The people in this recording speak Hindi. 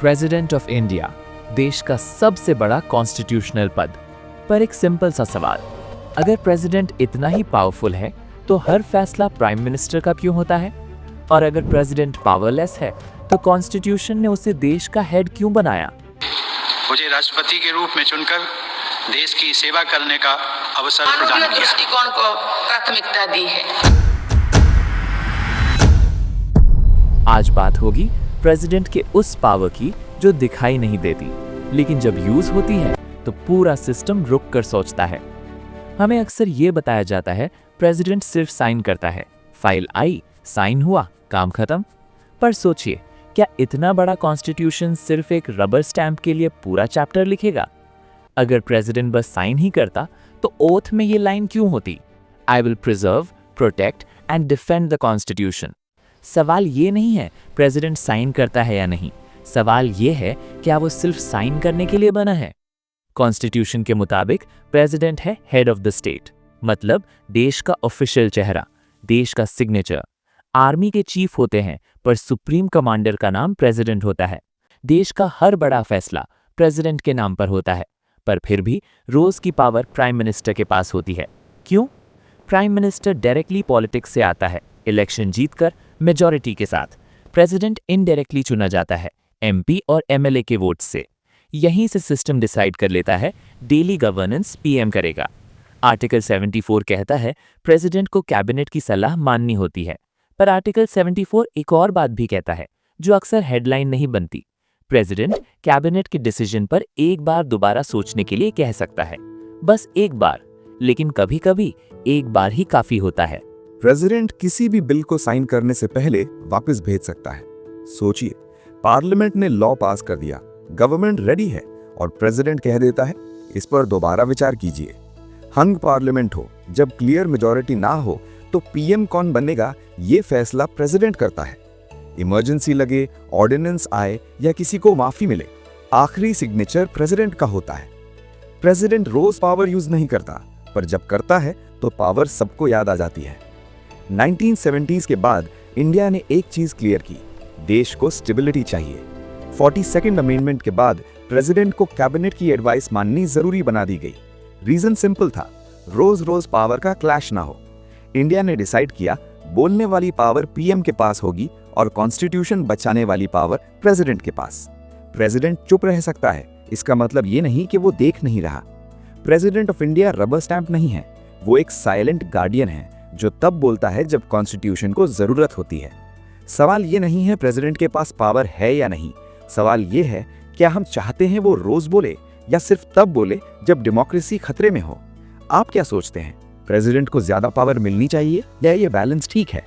प्रेसिडेंट ऑफ इंडिया, देश का सबसे बड़ा कॉन्स्टिट्यूशनल पद। पर एक सिंपल सा सवाल, अगर प्रेसिडेंट इतना ही पावरफुल है तो हर फैसला प्राइम मिनिस्टर का क्यों होता है? और अगर प्रेसिडेंट पावरलेस है तो कॉन्स्टिट्यूशन ने उसे देश का हेड क्यों बनाया? मुझे राष्ट्रपति के रूप में चुनकर देश की सेवा करने का अवसर प्रदान किया। दृष्टिकोण को प्राथमिकता दी है। आज बात होगी प्रेसिडेंट के उस पावर की जो दिखाई नहीं देती, लेकिन जब यूज होती है तो पूरा सिस्टम रुक कर सोचता है। हमें अक्सर ये बताया जाता है प्रेसिडेंट सिर्फ साइन करता है, फाइल आई, साइन हुआ, काम खत्म। पर सोचिए, क्या इतना बड़ा कॉन्स्टिट्यूशन सिर्फ एक रबर स्टैंप के लिए पूरा चैप्टर लिखेगा? अगर प्रेसिडेंट बस साइन ही करता तो ओथ में ये लाइन क्यों होती? I will preserve, protect and defend the constitution. सवाल ये नहीं है प्रेसिडेंट साइन करता है या नहीं, सवाल ये है क्या वो सिर्फ साइन करने के लिए बना है? कॉन्स्टिट्यूशन के मुताबिक प्रेसिडेंट है हेड ऑफ द स्टेट, मतलब देश का ऑफिशियल चेहरा, देश का सिग्नेचर। आर्मी के चीफ होते हैं पर सुप्रीम कमांडर का नाम प्रेसिडेंट होता है। देश का हर बड़ा फैसला प्रेसिडेंट के नाम पर होता है, पर फिर भी रोज की पावर प्राइम मिनिस्टर के पास होती है। क्यों? प्राइम मिनिस्टर डायरेक्टली पॉलिटिक्स से आता है, इलेक्शन जीतकर मेजॉरिटी के साथ। प्रेसिडेंट इनडायरेक्टली चुना जाता है, एमपी और एमएलए के वोट से। यहीं से सिस्टम डिसाइड कर लेता है डेली गवर्नेंस पीएम करेगा। आर्टिकल 74 कहता है प्रेसिडेंट को कैबिनेट की सलाह माननी होती है, पर आर्टिकल 74 एक और बात भी कहता है जो अक्सर हेडलाइन नहीं बनती। प्रेसिडेंट कैबिनेट के डिसीजन पर एक बार दोबारा सोचने के लिए कह सकता है, बस एक बार, लेकिन कभी कभी एक बार ही काफी होता है। प्रेसिडेंट किसी भी बिल को साइन करने से पहले वापस भेज सकता है। सोचिए, पार्लियामेंट ने लॉ पास कर दिया, गवर्नमेंट रेडी है और प्रेसिडेंट कह देता है इस पर दोबारा विचार कीजिए। हंग पार्लियामेंट हो, जब क्लियर मेजॉरिटी ना हो तो पीएम कौन बनेगा ये फैसला प्रेसिडेंट करता है। इमरजेंसी लगे, ऑर्डिनेंस आए या किसी को माफी मिले, आखिरी सिग्नेचर प्रेसिडेंट का होता है। प्रेसिडेंट रोज पावर यूज नहीं करता, पर जब करता है तो पावर सबको याद आ जाती है। 1970s के बाद इंडिया ने एक चीज क्लियर की, देश को स्टेबिलिटी चाहिए। 42nd अमेंडमेंट के बाद प्रेसिडेंट को कैबिनेट की एडवाइस माननी जरूरी बना दी गई। रीजन सिंपल था, रोज रोज पावर का क्लैश ना हो। इंडिया ने डिसाइड किया बोलने वाली पावर पीएम के पास होगी और कॉन्स्टिट्यूशन बचाने वाली पावर प्रेसिडेंट के पास। प्रेसिडेंट चुप रह सकता है, इसका मतलब ये नहीं कि वो देख नहीं रहा। President of India rubber stamp नहीं है, वो एक साइलेंट गार्डियन है जो तब बोलता है जब कॉन्स्टिट्यूशन को जरूरत होती है। सवाल ये नहीं है प्रेसिडेंट के पास पावर है या नहीं, सवाल ये है क्या हम चाहते हैं वो रोज बोले या सिर्फ तब बोले जब डेमोक्रेसी खतरे में हो। आप क्या सोचते हैं, प्रेसिडेंट को ज्यादा पावर मिलनी चाहिए या ये बैलेंस ठीक है?